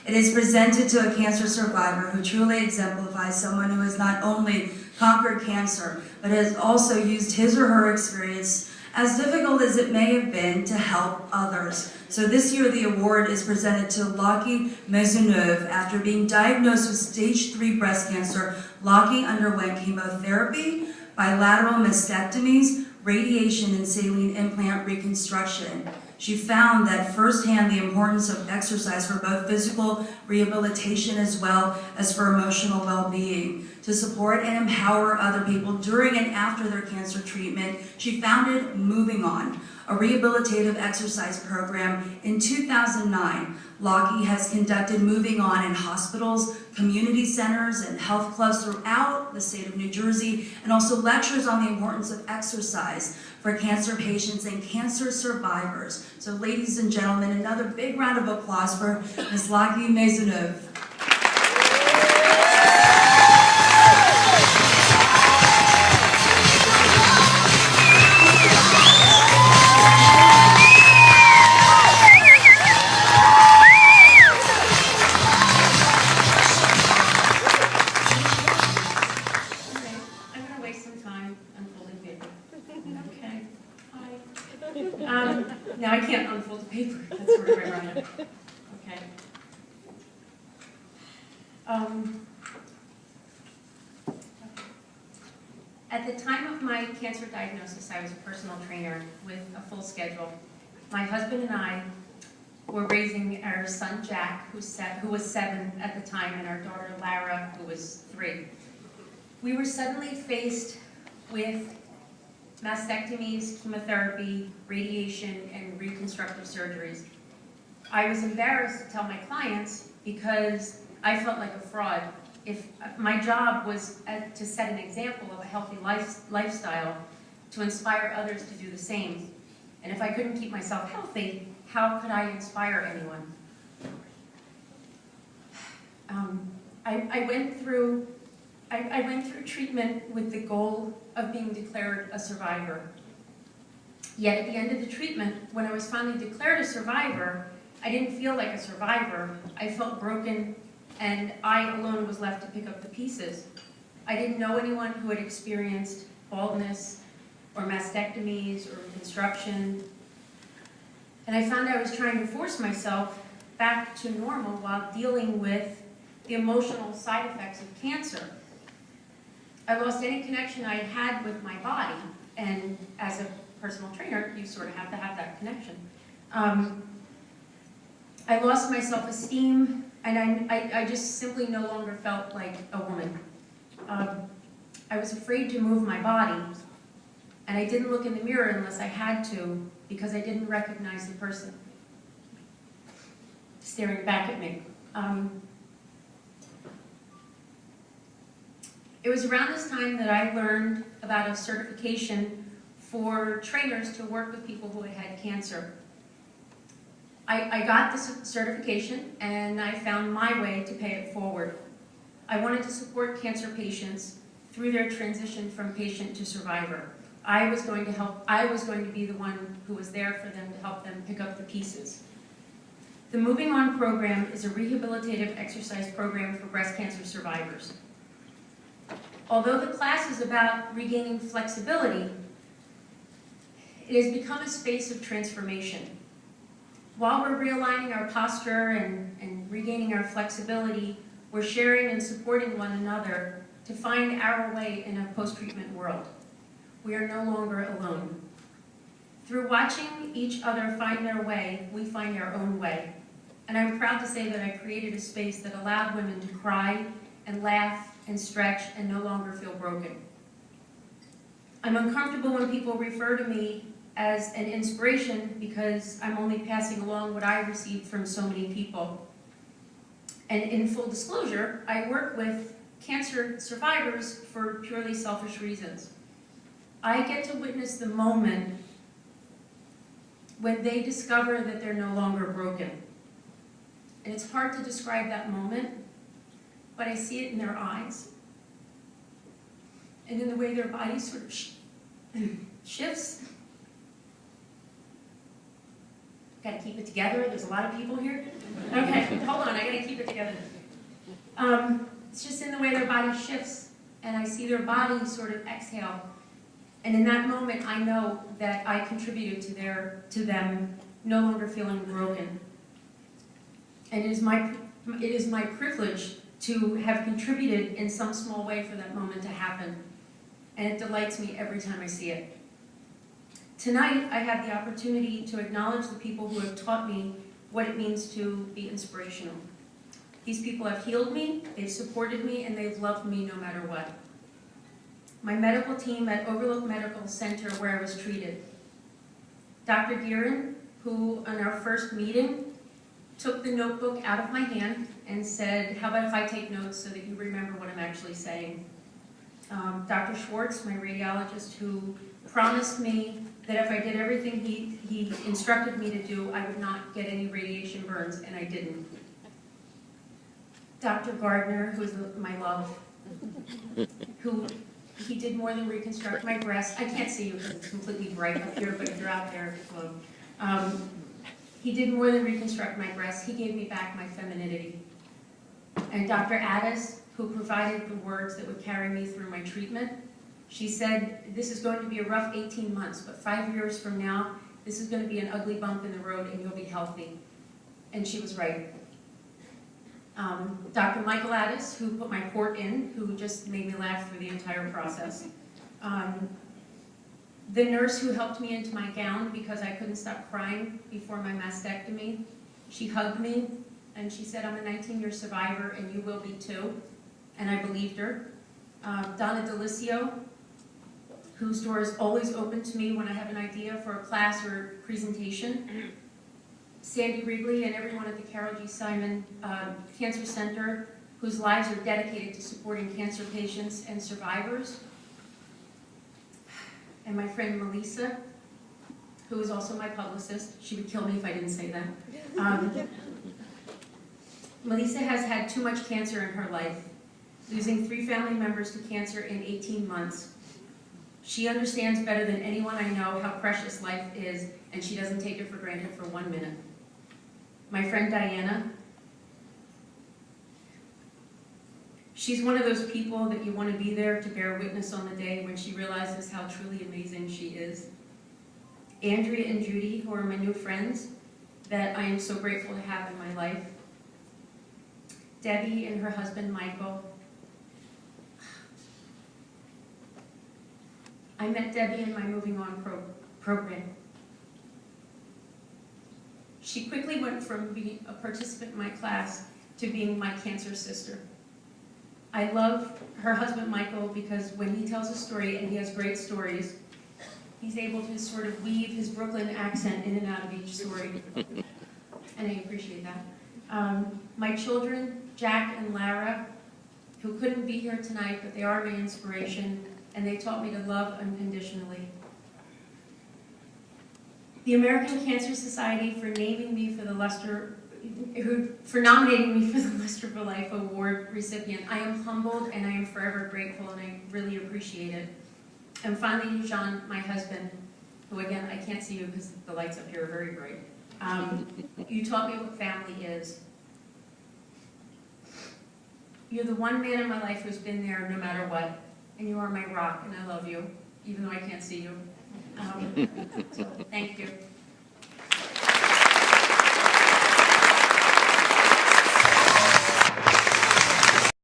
It is presented to a cancer survivor who truly exemplifies someone who has not only conquered cancer, but has also used his or her experience, as difficult as it may have been, to help others. So this year the award is presented to Lockie Maisonneuve. After being diagnosed with stage 3 breast cancer, Lockie underwent chemotherapy, bilateral mastectomies, radiation, and saline implant reconstruction. She found that firsthand the importance of exercise for both physical rehabilitation as well as for emotional well-being. To support and empower other people during and after their cancer treatment, she founded Moving On, a rehabilitative exercise program. In 2009, Lockie has conducted Moving On in hospitals, community centers, and health clubs throughout the state of New Jersey, and also lectures on the importance of exercise for cancer patients and cancer survivors. So ladies and gentlemen, another big round of applause for Ms. Lockie Maisonneuve. Now I can't unfold the paper. That's sort of ironic. Okay. At the time of my cancer diagnosis, I was a personal trainer with a full schedule. My husband and I were raising our son Jack, who was 7 at the time, and our daughter Lara, who was 3. We were suddenly faced with mastectomies, chemotherapy, radiation, and reconstructive surgeries. I was embarrassed to tell my clients because I felt like a fraud. If my job was to set an example of a healthy lifestyle to inspire others to do the same. And if I couldn't keep myself healthy, how could I inspire anyone? I went through treatment with the goal of being declared a survivor. Yet at the end of the treatment, when I was finally declared a survivor, I didn't feel like a survivor. I felt broken, and I alone was left to pick up the pieces. I didn't know anyone who had experienced baldness or mastectomies or reconstruction. And I found I was trying to force myself back to normal while dealing with the emotional side effects of cancer. I lost any connection I had with my body, and as a personal trainer, you sort of have to have that connection. I lost my self-esteem, and I just simply no longer felt like a woman. I was afraid to move my body, and I didn't look in the mirror unless I had to, because I didn't recognize the person staring back at me. It was around this time that I learned about a certification for trainers to work with people who had had cancer. I got this certification, and I found my way to pay it forward. I wanted to support cancer patients through their transition from patient to survivor. I was going to be the one who was there for them to help them pick up the pieces. The Moving On program is a rehabilitative exercise program for breast cancer survivors. Although the class is about regaining flexibility, it has become a space of transformation. While we're realigning our posture and regaining our flexibility, we're sharing and supporting one another to find our way in a post-treatment world. We are no longer alone. Through watching each other find their way, we find our own way. And I'm proud to say that I created a space that allowed women to cry and laugh and stretch and no longer feel broken. I'm uncomfortable when people refer to me as an inspiration because I'm only passing along what I received from so many people. And in full disclosure, I work with cancer survivors for purely selfish reasons. I get to witness the moment when they discover that they're no longer broken. And it's hard to describe that moment, but I see it in their eyes and in the way their body sort of shifts. Got to keep it together. There's a lot of people here. Okay, hold on. I got to they keep it together. It's just in the way their body shifts, and I see their body sort of exhale. And in that moment, I know that I contributed to them no longer feeling broken. And it is my privilege to have contributed in some small way for that moment to happen. And it delights me every time I see it. Tonight, I have the opportunity to acknowledge the people who have taught me what it means to be inspirational. These people have healed me, they've supported me, and they've loved me no matter what. My medical team at Overlook Medical Center, where I was treated. Dr. Gearin, who on our first meeting took the notebook out of my hand and said, how about if I take notes so that you remember what I'm actually saying? Dr. Schwartz, my radiologist, who promised me that if I did everything he instructed me to do, I would not get any radiation burns, and I didn't. Dr. Gardner, who is my love, who he did more than reconstruct my breast. I can't see you because it's completely bright up here, but if you're out there, he did more than reconstruct my breast. He gave me back my femininity. And Dr. Addis, who provided the words that would carry me through my treatment, she said, this is going to be a rough 18 months, but 5 years from now, this is going to be an ugly bump in the road and you'll be healthy. And she was right. Dr. Michael Addis, who put my port in, who just made me laugh through the entire process. The nurse who helped me into my gown because I couldn't stop crying before my mastectomy, she hugged me and she said, I'm a 19-year survivor and you will be too. And I believed her. Donna Delicio, whose door is always open to me when I have an idea for a class or presentation. Sandy Wrigley and everyone at the Carol G. Simon Cancer Center, whose lives are dedicated to supporting cancer patients and survivors. And my friend Melissa, who is also my publicist. She would kill me if I didn't say that. Melissa has had too much cancer in her life, losing 3 family members to cancer in 18 months. She understands better than anyone I know how precious life is, and she doesn't take it for granted for 1 minute. My friend Diana, she's one of those people that you want to be there to bear witness on the day when she realizes how truly amazing she is. Andrea and Judy, who are my new friends that I am so grateful to have in my life. Debbie and her husband Michael. I met Debbie in my Moving On program. She quickly went from being a participant in my class to being my cancer sister. I love her husband Michael because when he tells a story, and he has great stories, he's able to sort of weave his Brooklyn accent in and out of each story. And I appreciate that. My children, Jack and Lara, who couldn't be here tonight, but they are my inspiration, and they taught me to love unconditionally. The American Cancer Society for naming me for the nominating me for the Luster for Life Award recipient. I am humbled and I am forever grateful and I really appreciate it. And finally, Jean, my husband, who again, I can't see you because the lights up here are very bright. You taught me what family is. You're the one man in my life who's been there no matter what. And you are my rock, and I love you, even though I can't see you. So, thank you.